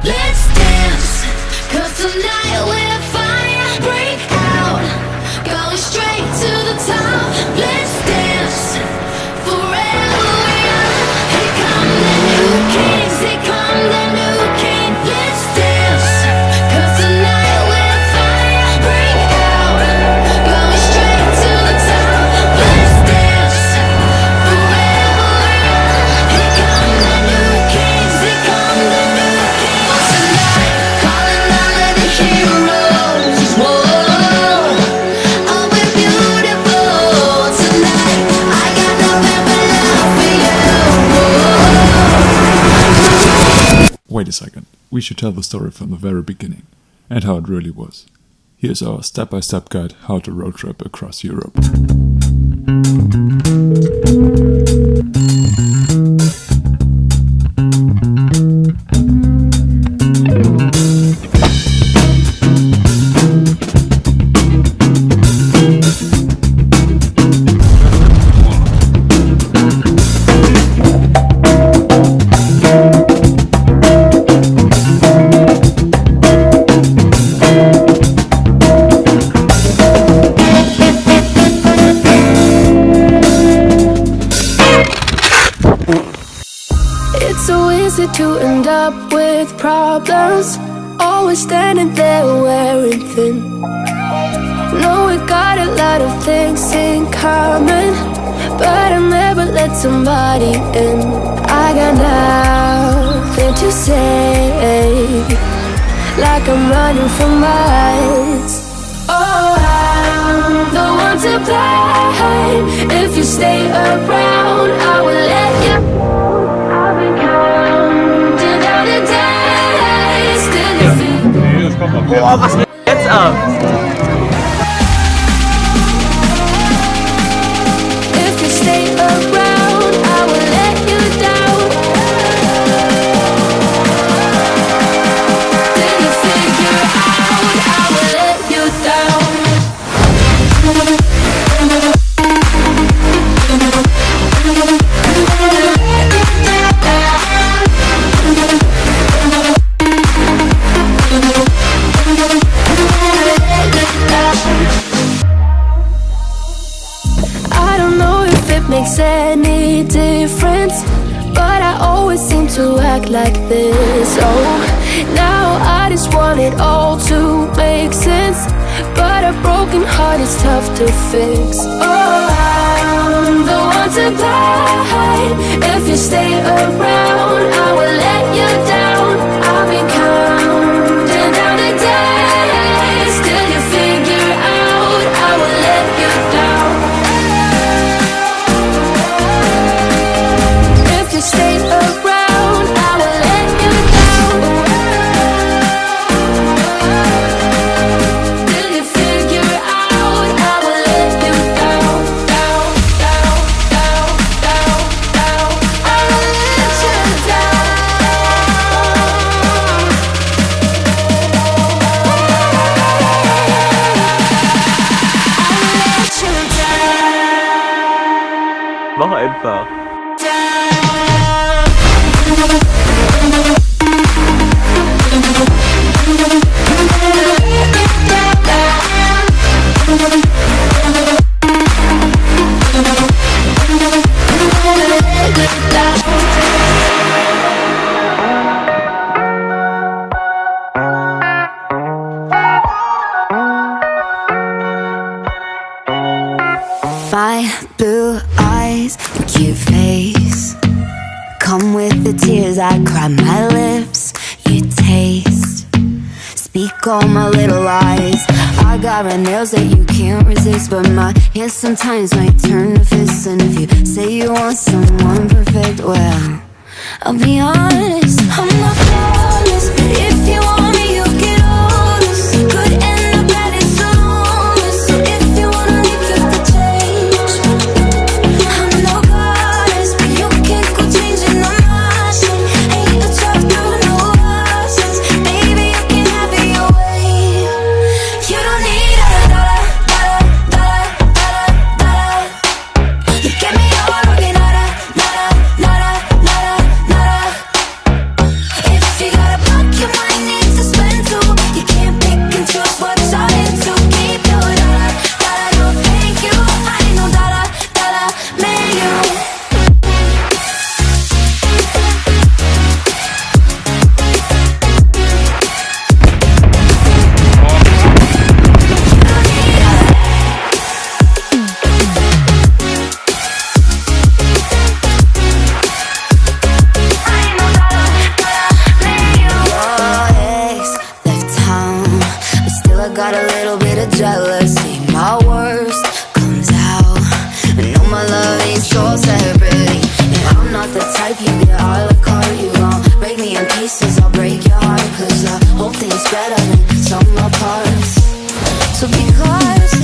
Let's dance, 'cause tonight we're fire. Break out, going straight to the top. Let's dance, forever young. Here come the new kings, here come the new king. Let's dance, 'cause tonight we're fire. Break out, going straight to the top. Let's dance, forever young. Here come the new kings, here come the new kings. Tonight, calling all of the heroes. Whoa, oh, we're beautiful tonight. I got nothing but love for you. Wait a second, we should tell the story from the very beginning, and how it really was. Here's our step-by-step guide how to road trip across Europe. It's so easy to end up with problems. Always standing there wearing thin. No, we got a lot of things in common, but I never let somebody in. I got nothing to say, like I'm running from miles. Oh, I'm the one to blame. If you stay around, I will let you. I've been counting down the days till you feel. Boah, was geht jetzt ab? If you stay around, I will let you down. Till you figure out, I will let you down. I don't know if it makes any difference, but I always seem to act like this. Oh, now I just want it all to make sense, but a broken heart is tough to fix. Oh, I'm the one to blame. If you stay around, I will let you down. I've been counting down the days till you figure out, I will let you down. If you stay around, I will let you down. Till you figure out, I will let you down, down, down, down, down, down. I will let you down. I will let you down. Mach einfach. My blue eyes and cute face come with the tears I cry. My lips you taste. Speak all my little lies. I got red nails that you can't resist, but my hands sometimes might turn to fists. And if you say you want someone perfect, well, I'll be honest, I'm not flawless, but if you want me, you'll get all this. Good and the bad is so honest. So if you wanna leave, you have to change. I'm no goddess, but you can't go changing on my shit. Ain't a truck through no options. Baby, you can have it your way. You don't need a dollar, dollar, dollar, dollar, dollar. You get me all working, nada, nada, nada, nada, nada. If You might need to spend too. You can't pick and choose what you're into. Keep your dollar, dollar, no thank you. I ain't no dollar, dollar menu. Got a little bit of jealousy. My worst comes out. I know my love ain't so separately. And I'm not the type you get a la carte. You gon' break me in pieces, I'll break your heart. Cause the whole thing's better than some of my parts. So because